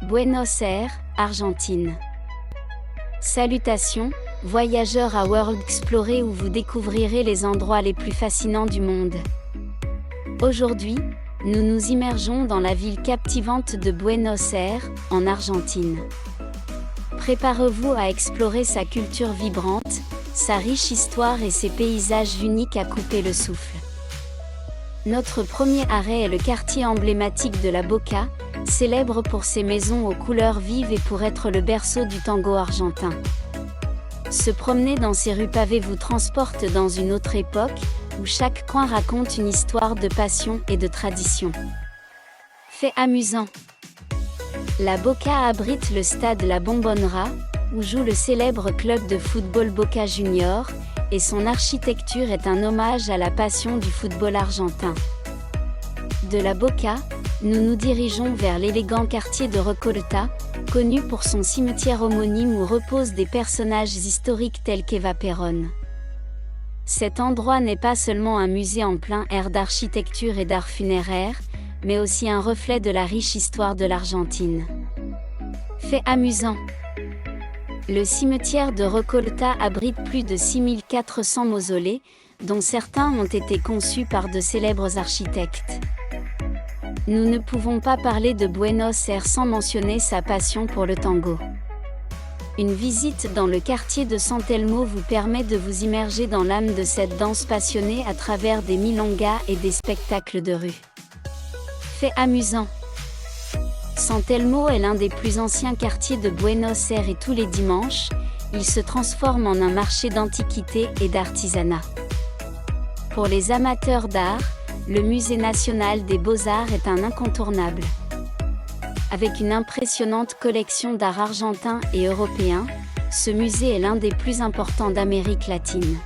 Buenos Aires, Argentine. Salutations, voyageurs à World Explorer où vous découvrirez les endroits les plus fascinants du monde. Aujourd'hui, nous nous immergeons dans la ville captivante de Buenos Aires, en Argentine. Préparez-vous à explorer sa culture vibrante, sa riche histoire et ses paysages uniques à couper le souffle. Notre premier arrêt est le quartier emblématique de la Boca, célèbre pour ses maisons aux couleurs vives et pour être le berceau du tango argentin. Se promener dans ces rues pavées vous transporte dans une autre époque, où chaque coin raconte une histoire de passion et de tradition. Fait amusant. La Boca abrite le stade La Bombonera, où joue le célèbre club de football Boca Juniors, et son architecture est un hommage à la passion du football argentin. De la Boca, nous nous dirigeons vers l'élégant quartier de Recoleta, connu pour son cimetière homonyme où reposent des personnages historiques tels qu'Eva Perón. Cet endroit n'est pas seulement un musée en plein air d'architecture et d'art funéraire, mais aussi un reflet de la riche histoire de l'Argentine. Fait amusant. Le cimetière de Recoleta abrite plus de 6400 mausolées, dont certains ont été conçus par de célèbres architectes. Nous ne pouvons pas parler de Buenos Aires sans mentionner sa passion pour le tango. Une visite dans le quartier de San Telmo vous permet de vous immerger dans l'âme de cette danse passionnée à travers des milongas et des spectacles de rue. Fait amusant. San Telmo est l'un des plus anciens quartiers de Buenos Aires et tous les dimanches, il se transforme en un marché d'antiquités et d'artisanat. Pour les amateurs d'art, le Musée national des beaux-arts est un incontournable. Avec une impressionnante collection d'art argentin et européen, ce musée est l'un des plus importants d'Amérique latine.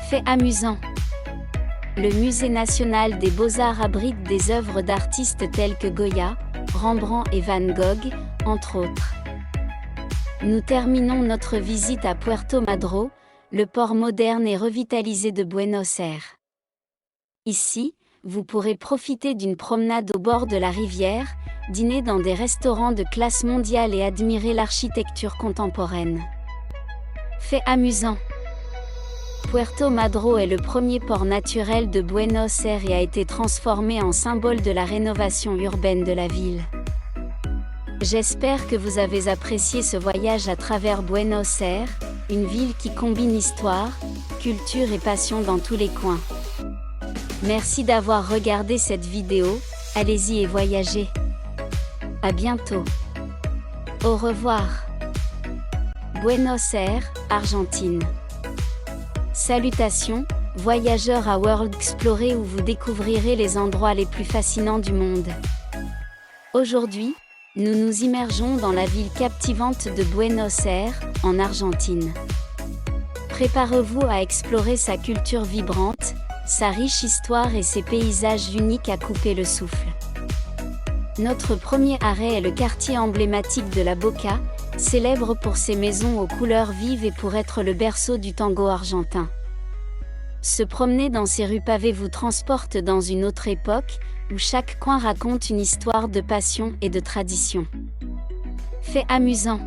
Fait amusant. Le Musée national des beaux-arts abrite des œuvres d'artistes tels que Goya, Rembrandt et Van Gogh, entre autres. Nous terminons notre visite à Puerto Madero, le port moderne et revitalisé de Buenos Aires. Ici, vous pourrez profiter d'une promenade au bord de la rivière, dîner dans des restaurants de classe mondiale et admirer l'architecture contemporaine. Fait amusant. Puerto Madero est le premier port naturel de Buenos Aires et a été transformé en symbole de la rénovation urbaine de la ville. J'espère que vous avez apprécié ce voyage à travers Buenos Aires, une ville qui combine histoire, culture et passion dans tous les coins. Merci d'avoir regardé cette vidéo, allez-y et voyagez. À bientôt. Au revoir. Buenos Aires, Argentine. Salutations, voyageurs à World Explorer où vous découvrirez les endroits les plus fascinants du monde. Aujourd'hui, nous nous immergeons dans la ville captivante de Buenos Aires, en Argentine. Préparez-vous à explorer sa culture vibrante, sa riche histoire et ses paysages uniques à couper le souffle. Notre premier arrêt est le quartier emblématique de la Boca, célèbre pour ses maisons aux couleurs vives et pour être le berceau du tango argentin. Se promener dans ces rues pavées vous transporte dans une autre époque, où chaque coin raconte une histoire de passion et de tradition. Fait amusant.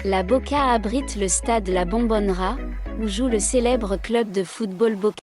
La Boca abrite le stade La Bombonera, où joue le célèbre club de football Boca